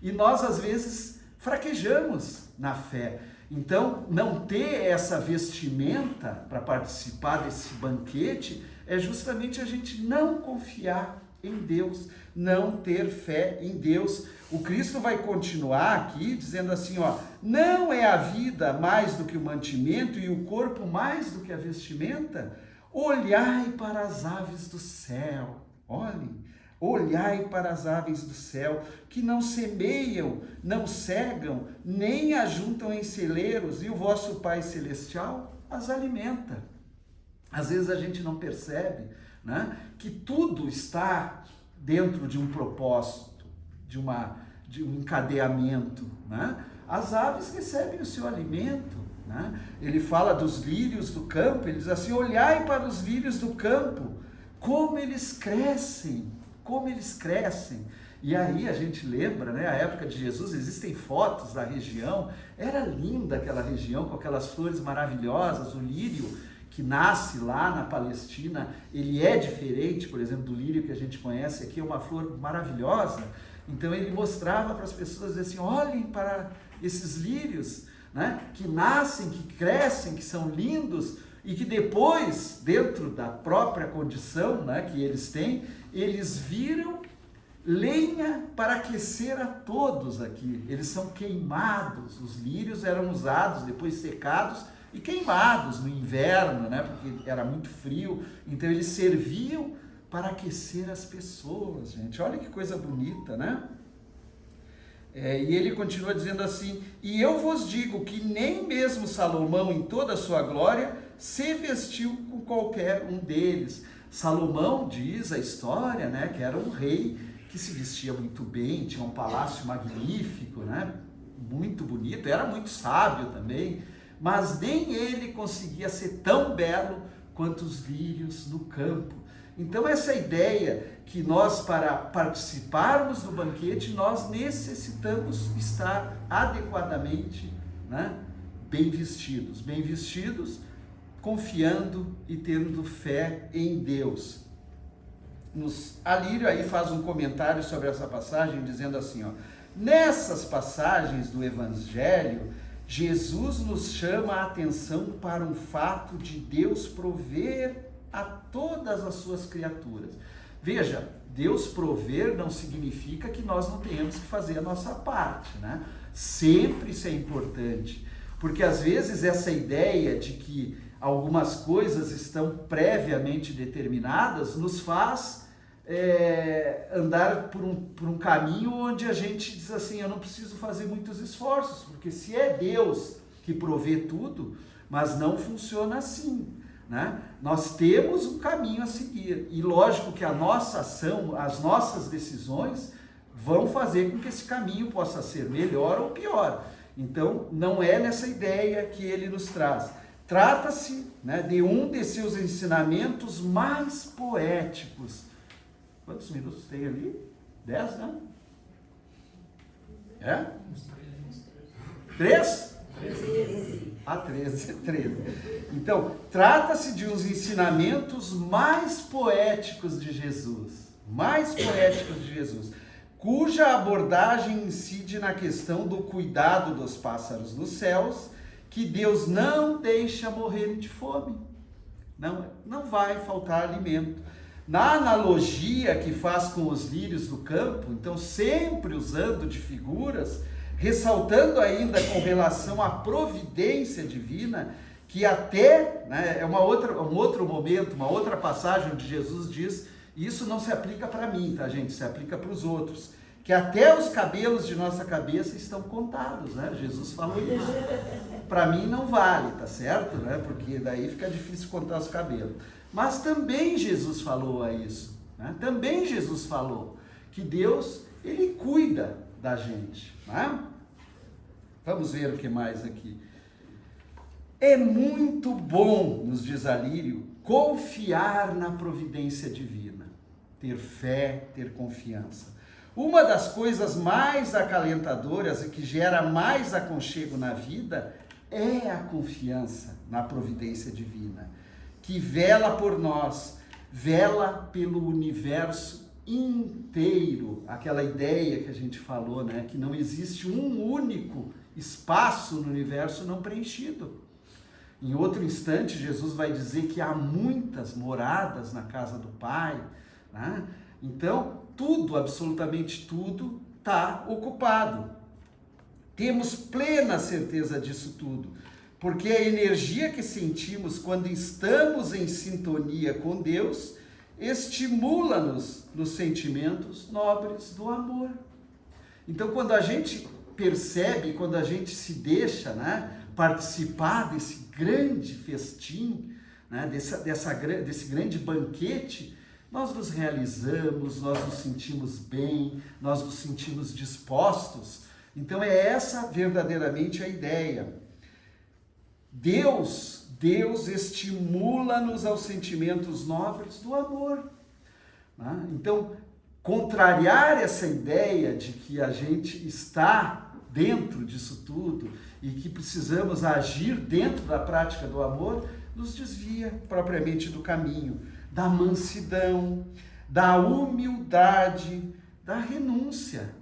E nós, às vezes, fraquejamos na fé. Então, não ter essa vestimenta para participar desse banquete é justamente a gente não confiar em Deus, não ter fé em Deus. O Cristo vai continuar aqui dizendo assim, não é a vida mais do que o mantimento e o corpo mais do que a vestimenta? Olhai para as aves do céu, olhai para as aves do céu, que não semeiam, não cegam, nem ajuntam em celeiros, e o vosso Pai Celestial as alimenta. Às vezes a gente não percebe, né, que tudo está dentro de um propósito, de um encadeamento, né? As aves recebem o seu alimento, né? né? Ele fala dos lírios do campo, ele diz assim, olhai para os lírios do campo, como eles crescem, como eles crescem. E aí a gente lembra, né, a época de Jesus, existem fotos da região, era linda aquela região, com aquelas flores maravilhosas, o lírio que nasce lá na Palestina, ele é diferente, por exemplo, do lírio que a gente conhece aqui, é uma flor maravilhosa. Então ele mostrava para as pessoas assim, olhem para esses lírios, né, que nascem, que crescem, que são lindos, e que depois, dentro da própria condição, né, que eles têm, eles viram lenha para aquecer a todos aqui. Eles são queimados, os lírios eram usados, depois secados e queimados no inverno, né, porque era muito frio, então eles serviam para aquecer as pessoas, gente. Olha que coisa bonita, né? E ele continua dizendo assim, e eu vos digo que nem mesmo Salomão, em toda a sua glória, se vestiu com qualquer um deles. Salomão, diz a história, né, que era um rei que se vestia muito bem, tinha um palácio magnífico, né, muito bonito, era muito sábio também, mas nem ele conseguia ser tão belo quanto os lírios no campo. Então essa ideia que nós, para participarmos do banquete, nós necessitamos estar adequadamente, né, bem vestidos, confiando e tendo fé em Deus. Alírio aí faz um comentário sobre essa passagem, dizendo assim, ó, nessas passagens do Evangelho, Jesus nos chama a atenção para um fato de Deus prover a todas as suas criaturas. Veja, Deus prover não significa que nós não tenhamos que fazer a nossa parte, né? Sempre isso é importante, porque às vezes essa ideia de que algumas coisas estão previamente determinadas nos faz andar por um caminho onde a gente diz assim, eu não preciso fazer muitos esforços, porque se é Deus que provê tudo, mas não funciona assim, né? Nós temos um caminho a seguir, e lógico que a nossa ação, as nossas decisões vão fazer com que esse caminho possa ser melhor ou pior. Então não é nessa ideia que ele nos traz. Trata-se, né, de um de seus ensinamentos mais poéticos. Quantos minutos tem ali? 10, né? 3? 13. Então, trata-se de uns ensinamentos mais poéticos de Jesus, cuja abordagem incide na questão do cuidado dos pássaros dos céus, que Deus não deixa morrer de fome. Não vai faltar alimento. Na analogia que faz com os lírios do campo, então sempre usando de figuras, ressaltando ainda com relação à providência divina, que até, né, é um outro momento, uma outra passagem onde Jesus diz, e isso não se aplica para mim, tá, gente? Se aplica para os outros, que até os cabelos de nossa cabeça estão contados, né? Jesus falou isso. Para mim não vale, tá certo? Né? Porque daí fica difícil contar os cabelos. Mas também Jesus falou isso, né? Também Jesus falou que Deus, ele cuida da gente, né? Vamos ver o que mais aqui. É muito bom, nos diz Alírio, confiar na providência divina, ter fé, ter confiança. Uma das coisas mais acalentadoras e que gera mais aconchego na vida é a confiança na providência divina, que vela por nós, vela pelo universo inteiro. Aquela ideia que a gente falou, né? Que não existe um único espaço no universo não preenchido. Em outro instante, Jesus vai dizer que há muitas moradas na casa do Pai, né? Então, tudo, absolutamente tudo, está ocupado. Temos plena certeza disso tudo, porque a energia que sentimos quando estamos em sintonia com Deus estimula-nos nos sentimentos nobres do amor. Então, quando a gente percebe, quando a gente se deixa, né, participar desse grande festim, né, desse grande banquete, nós nos realizamos, nós nos sentimos bem, nós nos sentimos dispostos. Então é essa verdadeiramente a ideia. Deus estimula-nos aos sentimentos nobres do amor. Né? Então, contrariar essa ideia de que a gente está dentro disso tudo e que precisamos agir dentro da prática do amor, nos desvia propriamente do caminho, da mansidão, da humildade, da renúncia.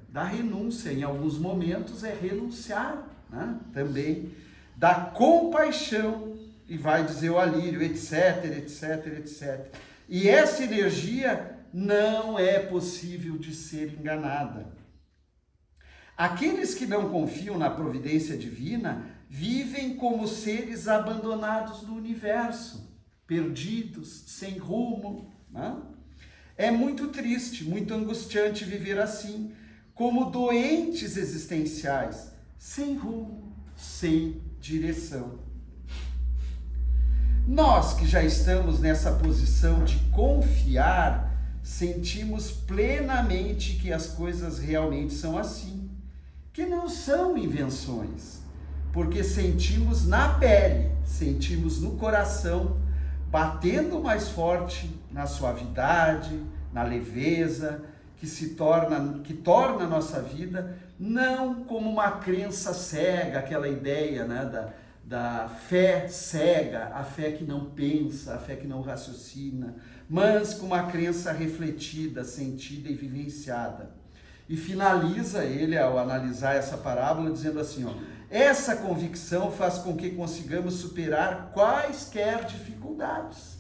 Em alguns momentos é renunciar, né? Também, da compaixão, e vai dizer o alírio, etc, etc, etc. E essa energia não é possível de ser enganada. Aqueles que não confiam na providência divina vivem como seres abandonados no universo, perdidos, sem rumo, né? É muito triste, muito angustiante viver assim, como doentes existenciais, sem rumo, sem direção. Nós que já estamos nessa posição de confiar, sentimos plenamente que as coisas realmente são assim, que não são invenções, porque sentimos na pele, sentimos no coração, batendo mais forte na suavidade, na leveza, que torna a nossa vida não como uma crença cega, aquela ideia, né, da fé cega, a fé que não pensa, a fé que não raciocina, mas com uma crença refletida, sentida e vivenciada. E finaliza ele, ao analisar essa parábola, dizendo assim, essa convicção faz com que consigamos superar quaisquer dificuldades.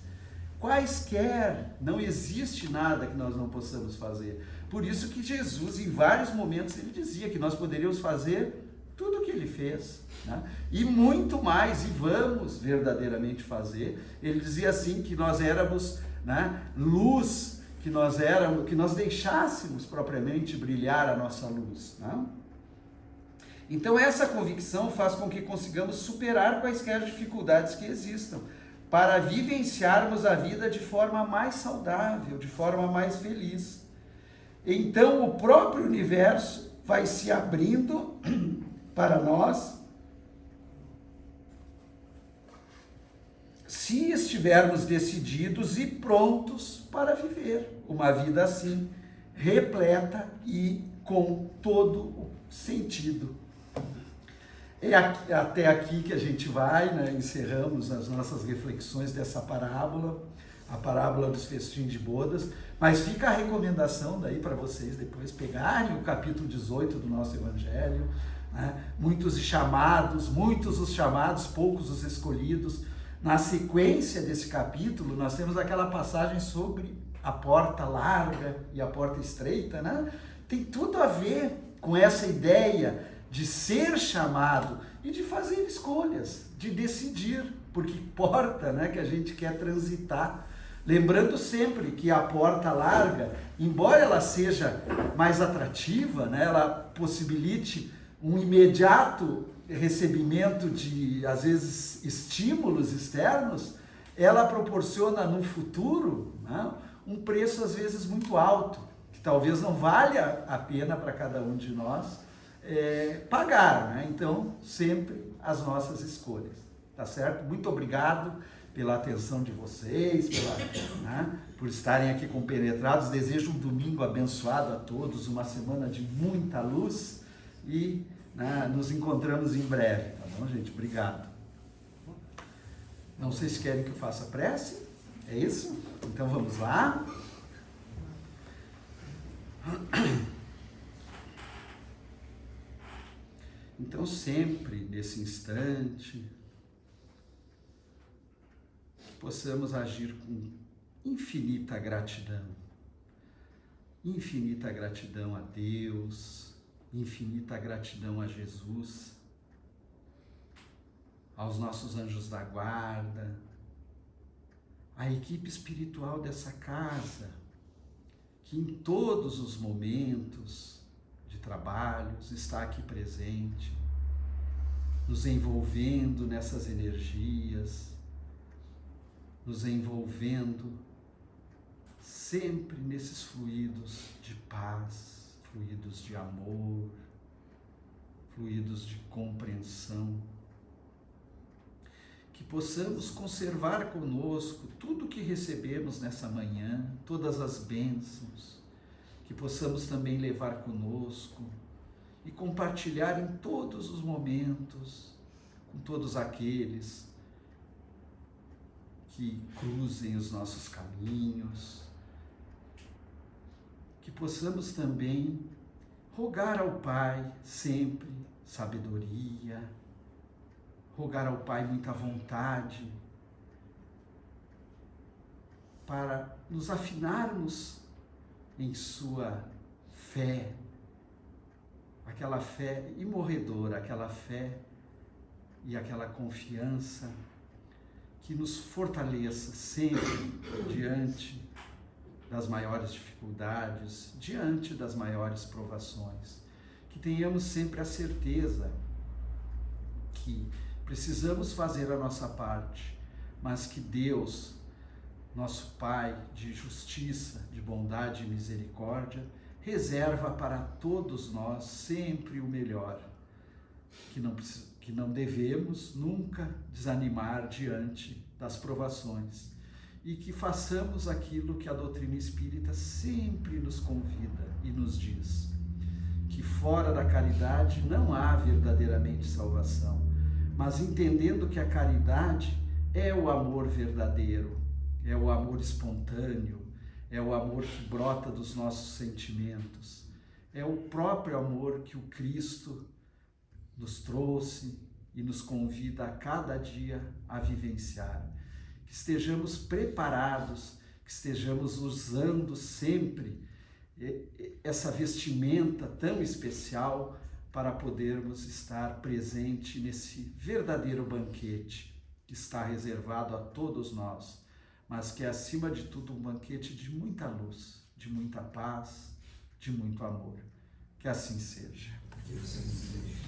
Quaisquer, não existe nada que nós não possamos fazer. Por isso que Jesus, em vários momentos, ele dizia que nós poderíamos fazer tudo o que ele fez, né? E muito mais, e vamos verdadeiramente fazer. Ele dizia assim que nós éramos, né, luz, que nós deixássemos propriamente brilhar a nossa luz, né? Então essa convicção faz com que consigamos superar quaisquer dificuldades que existam, para vivenciarmos a vida de forma mais saudável, de forma mais feliz. Então o próprio universo vai se abrindo para nós, se estivermos decididos e prontos para viver uma vida assim, repleta e com todo o sentido. É até aqui que a gente vai, né? Encerramos as nossas reflexões dessa parábola, a parábola dos festins de bodas, mas fica a recomendação daí para vocês depois pegarem o capítulo 18 do nosso Evangelho, né? Muitos os chamados, poucos os escolhidos. Na sequência desse capítulo, nós temos aquela passagem sobre a porta larga e a porta estreita, né? Tem tudo a ver com essa ideia de ser chamado e de fazer escolhas, de decidir, porque porta, né, que a gente quer transitar. Lembrando sempre que a porta larga, embora ela seja mais atrativa, né, ela possibilite um imediato recebimento de, às vezes, estímulos externos, ela proporciona no futuro, né, um preço às vezes muito alto, que talvez não valha a pena para cada um de nós pagar, né? Então, sempre as nossas escolhas, tá certo? Muito obrigado pela atenção de vocês, né, por estarem aqui compenetrados. Desejo um domingo abençoado a todos, uma semana de muita luz e, né, nos encontramos em breve, tá bom, gente? Obrigado. Não sei se querem que eu faça prece, é isso? Então vamos lá. Então sempre nesse instante possamos agir com infinita gratidão a Deus, infinita gratidão a Jesus, aos nossos anjos da guarda, à equipe espiritual dessa casa, que em todos os momentos de trabalhos está aqui presente, nos envolvendo nessas energias, nos envolvendo sempre nesses fluidos de paz, fluidos de amor, fluidos de compreensão. que possamos conservar conosco tudo que recebemos nessa manhã, todas as bênçãos, que possamos também levar conosco e compartilhar em todos os momentos com todos aqueles que cruzem os nossos caminhos, que possamos também rogar ao Pai sempre sabedoria, rogar ao Pai muita vontade, para nos afinarmos em sua fé, aquela fé imorredora, aquela fé e aquela confiança que nos fortaleça sempre diante das maiores dificuldades, diante das maiores provações. Que tenhamos sempre a certeza que precisamos fazer a nossa parte, mas que Deus, nosso Pai de justiça, de bondade e misericórdia, reserva para todos nós sempre o melhor, que não devemos nunca desanimar diante das provações e que façamos aquilo que a doutrina espírita sempre nos convida e nos diz, que fora da caridade não há verdadeiramente salvação, mas entendendo que a caridade é o amor verdadeiro, é o amor espontâneo, é o amor que brota dos nossos sentimentos, é o próprio amor que o Cristo nos trouxe e nos convida a cada dia a vivenciar. Que estejamos preparados, que estejamos usando sempre essa vestimenta tão especial para podermos estar presente nesse verdadeiro banquete que está reservado a todos nós, mas que é, acima de tudo, um banquete de muita luz, de muita paz, de muito amor. Que assim seja. Que assim seja.